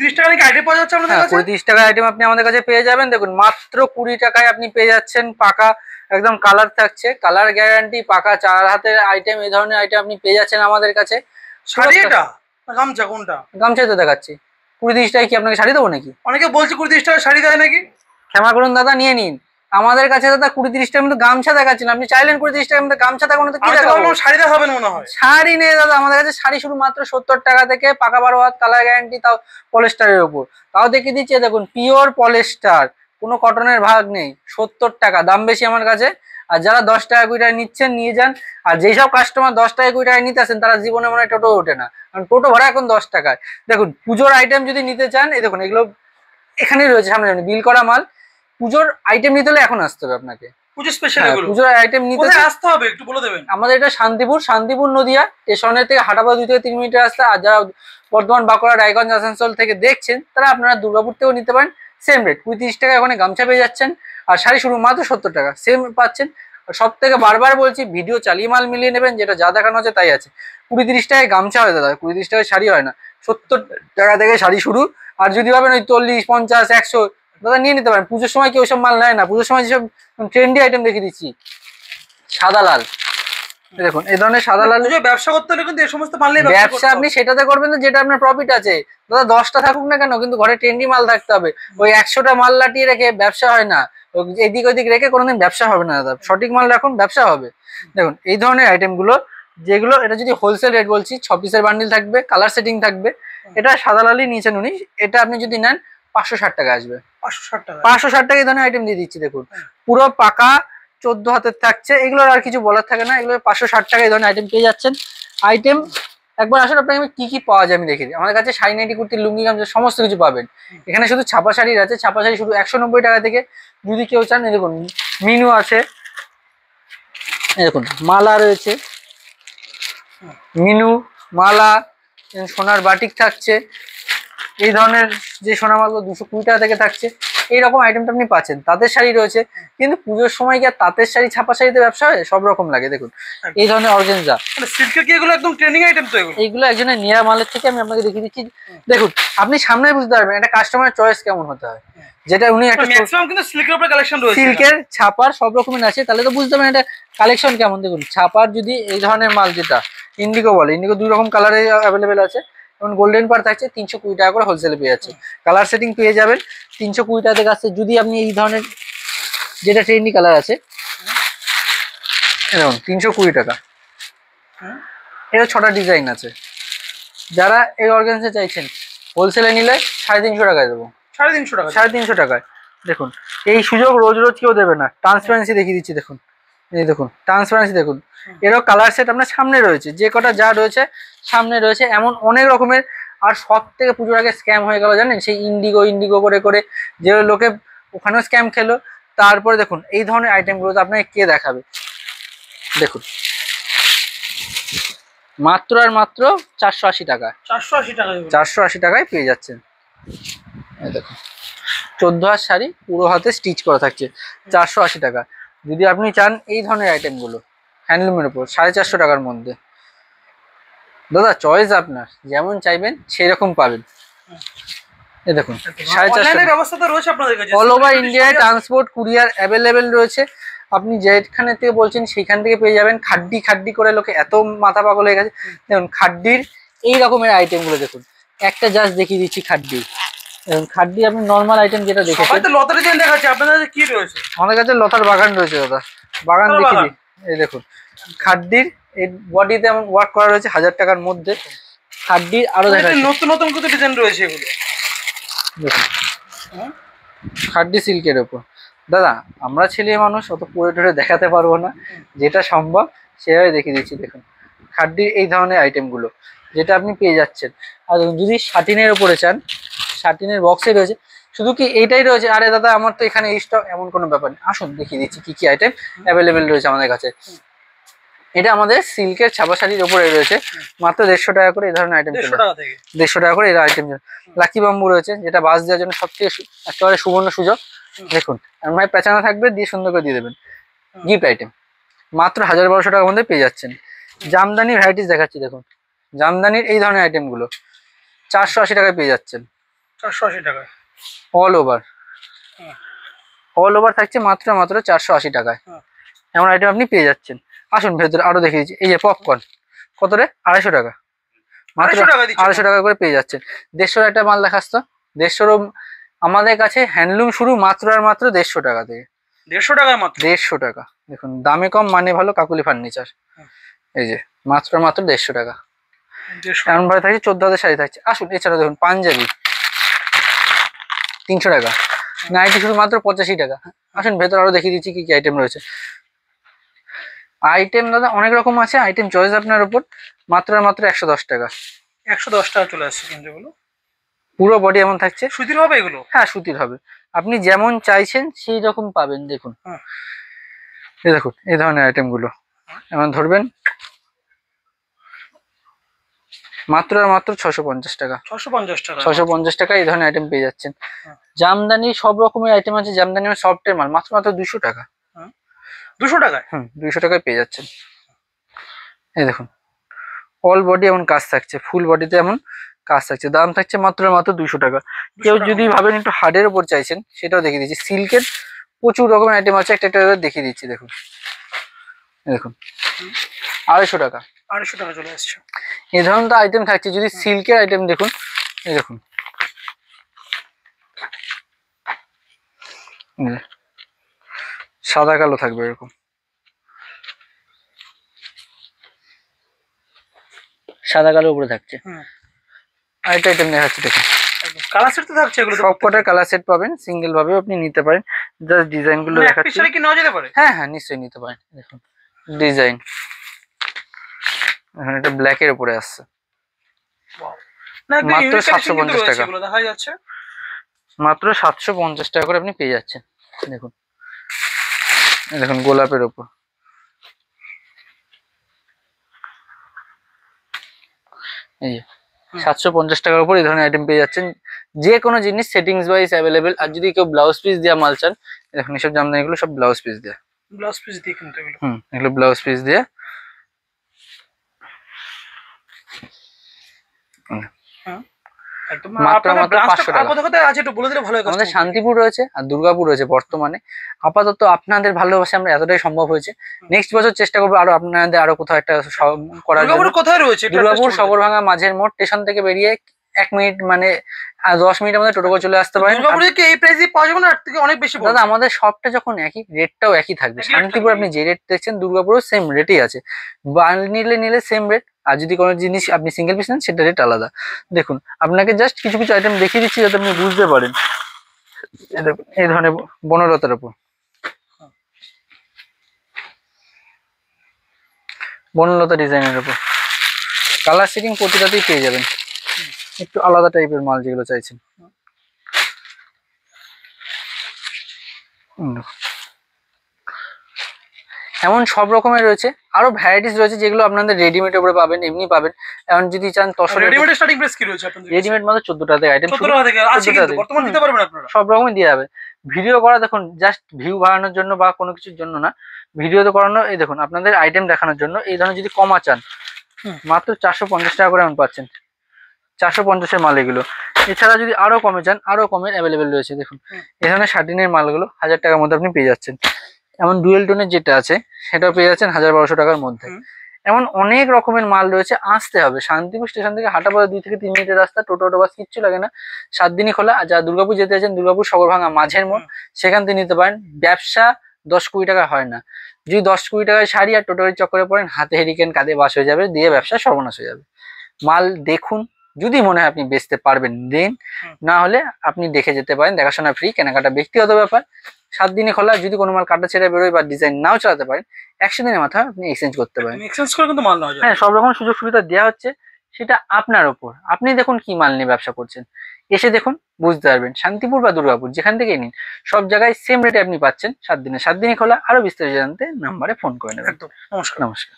20-30 টাকা নাকি আইটেম পাওয়া যাচ্ছে আমাদের কাছে? 20-30 টাকার আইটেম আপনি আমাদের কাছে পেয়ে যাবেন। দেখুন মাত্র 20 টাকায় আপনি পেয়ে যাচ্ছেন পাকা একদম কালার থাকছে, কালার গ্যারান্টি, পাকা 4 হাতের আইটেম। এই ধরনের আইটেম আপনি পেয়ে যাচ্ছেন আমাদের কাছে। শাড়ি এটা না গামছা কোনটা? গামছাই তো দেখাচ্ছি। 20-30 টাকায় কি আপনাকে শাড়ি দেবো নাকি? অনেকে বলছে 20-30 টাকা শাড়ি দেয় নাকি। ক্ষমা করুন দাদা, নিয়ে নিন আমাদের কাছে। দাদা 20-30 টাকার মধ্যে গামছা দেখাচ্ছেন, আপনি চাইলেন 20-30 টাকার মধ্যে গামছা দেখানো, তো কি দেখাবো? শাড়ি দেখাবেন মনে হয়। শাড়ি নেই দাদা আমাদের কাছে। শাড়ি শুরু মাত্র 70 টাকা থেকে, পাকা 12 হাত, কালার গ্যারান্টি, তাও পলিস্টারের উপর। তাও দেখিয়ে দিচ্ছি, দেখুন পিওর পলিস্টার, কোনো কটনের ভাগ নেই। 70 টাকা দাম বেশি আমার কাছে। আর যারা 10 টাকা 20 টাকা নিচ্ছেন নিয়ে যান। আর যেসব কাস্টমার 10 টাকা 20 টাকা নিতে আসেন তারা জীবনে মনে হয় টোটো ওঠে না, কারণ টোটো ভাড়া এখন 10 টাকায়। দেখুন পুজোর আইটেম যদি নিতে চান, এই দেখুন এগুলো এখানেই রয়েছে সামনে বিল করা মাল। পুজোর আইটেম নিতে হলে এখন আসতে হবে আপনাকে। পুজো স্পেশাল এগুলো পুজোর আইটেম নিতে আসতে হবে, একটু বলে দেবেন। আমাদের এটা শান্তিপুর নদিয়া স্টেশনের থেকে হাঁটাপথ 2 থেকে 3 মিনিটের রাস্তা। আর যারা বর্ধমান, বাঁকুড়া, রায়গঞ্জ, আসানসোল থেকে দেখছেন তারা আপনারা দুর্গাপুর থেকেও নিতে পারেন। সেম রেট 20-30 টাকা ওখানে গামছা পেয়ে যাচ্ছেন। আর শাড়ি শুরু মাত্র 70 টাকা, সেম পাচ্ছেন। সব থেকে বারবার বলছি, ভিডিও চালিয়ে মাল মিলিয়ে নেবেন, যেটা যা দেখানো হচ্ছে তাই আছে। 20-30 টাকায় গামছা হয় দাদা, 20-30 টাকায় শাড়ি হয় না। 70 টাকা থেকে শাড়ি শুরু। আর যদি ভাবেন ওই 40, 50, 100, দাদা নিয়ে নিতে পারেন। পুজোর সময় কি ওইসব মাল নেয় না? পুজোর সময় যেসব ট্রেন্ডি আইটেম দেখিয়ে দিচ্ছি, সাদা লাল, দেখুন এই ধরনের সাদা লাল। ব্যবসা করতে হলে কিন্তু এই সমস্ত মাল নিয়ে ব্যবসা আপনি সেটাতে করবেন না যেটা আপনার প্রফিট আছে। দাদা 10টা থাকুক না কেন, কিন্তু ঘরে ট্রেন্ডি মাল থাকতে হবে। ওই 100টা মাল লাটিয়ে রেখে ব্যবসা হয় না, এদিক ওদিক রেখে কোনোদিন ব্যবসা হবে না দাদা। সঠিক মাল রাখুন, ব্যবসা হবে। দেখুন এই ধরনের আইটেম গুলো, যেগুলো এটা যদি হোলসেল রেট বলছি, 6 পিসের বান্ডিল থাকবে, কালার সেটিং থাকবে। এটা সাদা লালই নিয়েছেন উনি। এটা আপনি যদি নেন 560 টাকা আসবে। 560 টাকা এই ধরনের আইটেম দিয়ে দিচ্ছি। দেখুন পুরো পাকা 14 হাতের থাকছে। এগুলোর আর কিছু বলার থাকে না, এগুলো 560 টাকা এই ধরনের আইটেম পেয়ে যাচ্ছেন। আইটেম একবার আসলে আপনাকে কি কি পাওয়া যায় আমি দেখে দিই। আমাদের কাছে শাড়ি, নাইটি, কুর্তি, লুঙ্গি, গামছা সমস্ত কিছু পাবেন। এখানে শুধু ছাপা শাড়ির আছে। ছাপা শাড়ি শুধু 190 টাকা থেকে। যদি কেউ চান, দেখুন মিনু আছে, দেখুন মালা রয়েছে, মিনু, মালা, সোনার বাটিক থাকছে। এই ধরনের যে সোনা মালগুলো 220 টাকা থেকে থাকছে। এইরকম আইটেমটা আপনি পাচ্ছেন। তাঁতের শাড়ি রয়েছে, কিন্তু পুজোর সময় কি আর তাঁতের শাড়ি, ছাপা শাড়িতে ব্যবসা হয়? সব রকম লাগে। দেখুন এই ধরনের অর্গানজা, সিল্কের কি এগুলো একদম ট্রেন্ডিং আইটেম তো এগুলো। এইগুলো একজনের নেয়া মালের থেকে আমি আপনাকে দেখিয়ে দিচ্ছি। দেখুন আপনি সামনে বুঝতে পারবেন একটা কাস্টমারের চয়েস কেমন হতে হয়। যেটা উনি একটা ম্যাক্সিমাম কিন্তু সিল্কের উপরে কালেকশন রয়েছে, সিল্কের, ছাপার সব রকমের আছে, তাহলে তো বুঝতে পারবেন এটা কালেকশন কেমন। দেখুন ছাপার যদি এই ধরনের মাল, যেটা ইন্ডিগো বলে, ইন্ডিগো 2 রকম কালারে অ্যাভেলেবেল আছে। যেমন গোল্ডেন পার থাকছে 320 টাকা করে হোলসেলে পেয়ে যাচ্ছে। কালার সেটিং পেয়ে যাবেন 320 টাকা থেকে আসছে। যদি আপনি এই ধরনের যেটা ট্রেন্ডি কালার আছে, দেখুন 320 টাকা। এটা 6টা ডিজাইন আছে। যারা এই অর্গানজা চাইছেন হোলসেলে নিলে 350 টাকায় দেবো। 350 টাকা, 350 টাকায়। দেখুন এই সুযোগ রোজ রোজ কেউ দেবে না। ট্রান্সপারেন্সি দেখিয়ে দিচ্ছি, দেখুন এই দেখুন ট্রান্সপারেন্সি দেখুন। এরও কালার সেট আপনার সামনে রয়েছে, যে কটা যা রয়েছে সামনে রয়েছে, এমন অনেক রকমের। আর সব থেকে পুজোর আগে স্ক্যাম হয়ে গেল জানেন, সেই ইন্ডিগো করে করে যে লোকে ওখানেও স্ক্যাম খেলো। তারপরে দেখুন এই ধরনের আইটেমগুলো তো আপনাকে কে দেখাবে। দেখুন মাত্র আর মাত্র 480 টাকা। 480 টাকায় পেয়ে যাচ্ছেন। দেখুন 14 হাত শাড়ি, পুরো হাতে স্টিচ করা থাকছে, 480 টাকা। যদি আপনি চান এই ধরনের আইটেমগুলো হ্যান্ডলুমের উপর 450 টাকার মধ্যে, দাদা চয়েস আপনার, যেমন চাইবেন সেই রকম পাবেন। এই দেখুন 450 ব্যবস্থা তো রয়েছে আপনাদের কাছে। অল ওভার ইন্ডিয়ায় ট্রান্সপোর্ট, কুরিয়ার অ্যাভেলেবেল রয়েছে। আপনি যেখানে থেকে বলছেন সেইখান থেকে পেয়ে যাবেন। খাড্ডি করে লোকে এত মাথা পাগল হয়ে গেছে। দেখুন খাড্ডির এই রকমের আইটেমগুলো দেখুন, একটা জাস্ট দেখিয়ে দিচ্ছি খাড্ডি। খাড্ডি আপনি নরমাল আইটেম যেটা দেখেছেন, লতার ডিজাইন দেখাচ্ছি, আপনাদের কাছে কি রয়েছে? আমাদের কাছে লতার বাগান রয়েছে দাদা, বাগান দেখিয়ে দিই। এই দেখুন খাড্ডির এই বডিতে এমন ওয়ার্ক করা রয়েছে 1000 টাকার মধ্যে। খাড্ডির আরো দেখাচ্ছি, নতুন নতুন কিছু ডিজাইন রয়েছে এগুলো দেখুন খাড্ডি সিল্কের উপর। দাদা আমরা ছেলে মানুষ, অত পরে টরে দেখাতে পারবো না, যেটা সম্ভব সেভাবে দেখিয়ে দিচ্ছি। দেখুন খাড্ডির এই ধরনের আইটেমগুলো যেটা আপনি পেয়ে যাচ্ছেন। আর যদি শাটিনের উপরে চান, শাটিনের বক্সে রয়েছে। শুধু কি এইটাই রয়েছে? আরে দাদা আমার তো এখানে স্টক, এমন কোনো ব্যাপার নেই। আসুন দেখিয়ে দিচ্ছি কি কি আইটেম অ্যাভেলেবেল রয়েছে আমাদের কাছে। এটা আমাদের সিল্কের ছাপা শাড়ির উপরে রয়েছে, মাত্র 150 টাকা করে এই ধরনের আইটেম। 150 টাকা করে এই আইটেম। লাকি বাম্বু রয়েছে, যেটা বাস দেওয়ার জন্য সবথেকে একেবারে সুবর্ণ সুযোগ। দেখুন আমার পেঁচানো থাকবে, দিয়ে সুন্দর করে দিয়ে দেবেন। গিফট আইটেম মাত্র 1000-1200 টাকার মধ্যে পেয়ে যাচ্ছেন। জামদানি ভ্যারাইটিস দেখাচ্ছি, দেখুন জামদানির এই ধরনের আইটেমগুলো 480 টাকায় পেয়ে যাচ্ছেন। 480 টাকায়। অল ওভার, হ্যাঁ। অল ওভার থাকছে মাত্র 480 টাকায়। হ্যাঁ। এমন আইটেম আপনি পেয়ে যাচ্ছেন। আসুন ভেতরে আরো দেখিয়ে দিচ্ছি। এই যে পপকর্ন, কত রে? 250 টাকা, মাত্র 250 টাকা দিচ্ছেন? 250 টাকা করে পেয়ে যাচ্ছেন। 150 একটা মাল দেখাস তো। 150 আমাদের কাছে হ্যান্ডলুম শুরু মাত্র আর মাত্র 150 টাকা থেকে। 150 টাকায় মাত্র? 150 টাকা। দেখুন দামে কম মানে ভালো, কাকুলি ফার্নিচার। হ্যাঁ। এই যে মাত্র 150 টাকা। 150 এমন ভাবে থাকছে 14 হাতের শাড়ি থাকছে। আসুন এছাড়া দেখুন পাঞ্জাবি 300 টাকা, নাইটি শুধু মাত্র 85 টাকা। আসুন ভেতর আরো দেখিয়ে দিচ্ছি কি কি আইটেম রয়েছে। আইটেম দাদা অনেক রকম আছে, আইটেম চয়েস আপনার উপর। মাত্র আর মাত্র 110 টাকা। 110 টাকা চলে আসছে কিন্তু এগুলো। পুরো বডি এমন থাকছে। সুতির হবে এগুলো? হ্যাঁ সুতির হবে, আপনি যেমন চাইছেন সেই রকম পাবেন। দেখুন হ্যাঁ। এই দেখুন এই ধরনের আইটেম গুলো এমন ধরবেন, মাত্র আর মাত্র 650 টাকা। 650 টাকা? 650 টাকা এই ধরনের আইটেম পেয়ে যাচ্ছেন। হ্যাঁ। জামদানি সব রকমের আইটেম আছে। জামদানি সফটের মাল মাত্র মাত্র 200 টাকা। 200 টাকায়? 200 টাকায় পেয়ে যাচ্ছেন। এই দেখুন অল বডি এমন কাজ থাকছে, ফুল বডিতে এমন কাজ থাকছে। দাম থাকছে মাত্র মাত্র 200 টাকা। কেউ যদি ভাবেন একটু হার্ডের উপর চাইছেন, সেটাও দেখিয়ে দিচ্ছি। সিল্কের প্রচুর রকমের আইটেম আছে, একটা একটা করে দেখিয়ে দিচ্ছি। দেখুন এই দেখুন 250 টাকা। 250 টাকা চলে আসছে। এই ধরনের আইটেম থাকছে। যদি সিল্কের আইটেম দেখুন, এই দেখুন এই যে, সাদা কালো থাকবে এরকম, সাদা কালো উপরে থাকছে। আরেকটা আইটেম দেখাচ্ছি দেখুন। কালার সেট তো থাকছে এগুলো? সব কটার কালার সেট পাবেন, সিঙ্গেল ভাবেও আপনি নিতে পারেন। জাস্ট ডিজাইন গুলো এক পিস দেখাচ্ছি। শাড়ি কি নেওয়া যেতে পারে? হ্যাঁ হ্যাঁ নিশ্চয়ই নিতে পারেন। দেখুন ডিজাইন এখন এটা ব্ল্যাক এর উপরে আসছে। না মাত্র মাত্র 750 টাকা। এগুলো দেখা যাচ্ছে মাত্র 750 টাকা করে আপনি পেয়ে যাচ্ছেন। দেখুন এই দেখুন গোলাপের উপর, এই যে 750 টাকার উপর এই ধরনের আইটেম পেয়ে যাচ্ছেন। যে কোনো জিনিস সেটিংস ওয়াইজ অ্যাভেলেবেল। আর যদি কেউ ব্লাউজ পিস দেওয়া মাল চান, দেখুন এইসব জামদানি এগুলো সব ব্লাউজ পিস দেওয়া। ব্লাউজ পিস দিয়ে কিনতে এগুলো? এগুলো ব্লাউজ পিস দিয়ে। একদম মাত্র মাত্র 500 টাকা। কোথায় আছে একটু বলে দিলে ভালো হয়। আমাদের শান্তিপুর রয়েছে আর দুর্গাপুর রয়েছে বর্তমানে। আপাতত আপনাদের ভালোবাসে আমরা এতটাই সম্ভব হয়েছে। নেক্সট বছর চেষ্টা করবো আরো আপনাদের আরো কোথাও একটা করার জন্য। দুর্গাপুর কোথায় রয়েছে? দুর্গাপুর সগরভাঙা মাঝের মোড় স্টেশন থেকে বেরিয়ে 1 মিনিট মানে 10 মিনিটের মধ্যে টোটো করে চলে আসতে পারেন। দুর্গাপুরে কি এই প্রাইসে পাওয়া যাবে না এর থেকে অনেক বেশি? দাদা আমাদের সবটা যখন একই, রেটটাও একই থাকবে। শান্তিপুর আপনি যে রেট দেখছেন দুর্গাপুরও সেম রেটই আছে। নিলে সেম রেট। আর যদি কোনো জিনিস আপনি সিঙ্গেল পিস নেন সেটা রেট আলাদা। দেখুন আপনাকে জাস্ট কিছু কিছু আইটেম দেখিয়ে দিচ্ছি যাতে আপনি বুঝতে পারেন। এই ধরনের বনলতার উপর, বনলতা ডিজাইনের উপর কালার সেটিং প্রতিটাতেই পেয়ে যাবেন। একটু আলাদা টাইপের মাল যেগুলো চাইছেন। এমন সব রকমের রয়েছে, আরো ভ্যারাইটিস রয়েছে যেগুলো আপনাদের রেডিমেড উপরে পাবেন, এমনি পাবেন। এখন যদি চান তসরের রেডিমেড স্টার্টিং প্রাইস কি রয়েছে আপনাদের? রেডিমেড মাত্র 14 টাকা থেকে আইটেম 14 টাকা থেকে আছে কিন্তু বর্তমানে দিতে পারবেন আপনারা? সব রকমই দিয়ে যাবে। ভিডিও করা দেখুন জাস্ট ভিউ বাড়ানোর জন্য বা কোনো কিছুর জন্য না, ভিডিও তো করানো। এই দেখুন আপনাদের আইটেম দেখানোর জন্য। এই ধরনের যদি কমা চান মাত্র 450 টাকা করে এমন পাচ্ছেন। 450-এর মাল এগুলো। এছাড়া যদি আরো কমে চান, আরো কমের অ্যাভেলেবেল রয়েছে। দেখুন এই ধরনের শার্টিনের মালগুলো 1000 টাকার মধ্যে আপনি পেয়ে যাচ্ছেন। এমন ডুয়েল টোনের যেটা আছে সেটাও পেয়ে যাচ্ছেন 1200 টাকার মধ্যে। এমন অনেক রকমের মাল রয়েছে। আসতে হবে শান্তিপুর স্টেশন থেকে হাঁটা পথে 2 থেকে 3 মিনিটের রাস্তা। টোটো বাস কিচ্ছু লাগে না, 7 দিনই খোলা। আর যারা দুর্গাপুর যেতে আছেন, দুর্গাপুর সগরভাঙা মাঝের মোড় সেখান থেকে নিতে পারেন। ব্যবসা 10-20 টাকা হয় না। যদি 10-20 টাকায় শাড়ি আর টোটোর চক্করে পড়েন, হাতে হেরিকেন কাঁধে বাস হয়ে যাবে, দিয়ে ব্যবসা সর্বনাশ হয়ে যাবে। মাল দেখুন, যদি মনে হয় আপনি বেচতে পারবেন দিন, না হলে আপনি দেখে যেতে পারেন। দেখাশোনা ফ্রি, কেনাকাটা ব্যক্তিগত ব্যাপার। 7 দিনে খোলা। যদি কোনো মাল কাটা ছেড়ে বেরোয় বা ডিজাইন নাও চালাতে পারেন, 100 দিনের মাথায় আপনি এক্সচেঞ্জ করতে পারেন। এক্সচেঞ্জ করে কিন্তু মাল নেওয়া যায়। হ্যাঁ সব রকম সুযোগ সুবিধা দেওয়া হচ্ছে, সেটা আপনার ওপর। আপনি দেখুন কি মাল নিয়ে ব্যবসা করছেন, এসে দেখুন বুঝতে পারবেন। শান্তিপুর বা দুর্গাপুর যেখান থেকেই নিন, সব জায়গায় সেম রেটে আপনি পাচ্ছেন। 7 দিনে খোলা। আরো বিস্তারিত জানতে নাম্বারে ফোন করে নেবেন। একদম। নমস্কার। নমস্কার।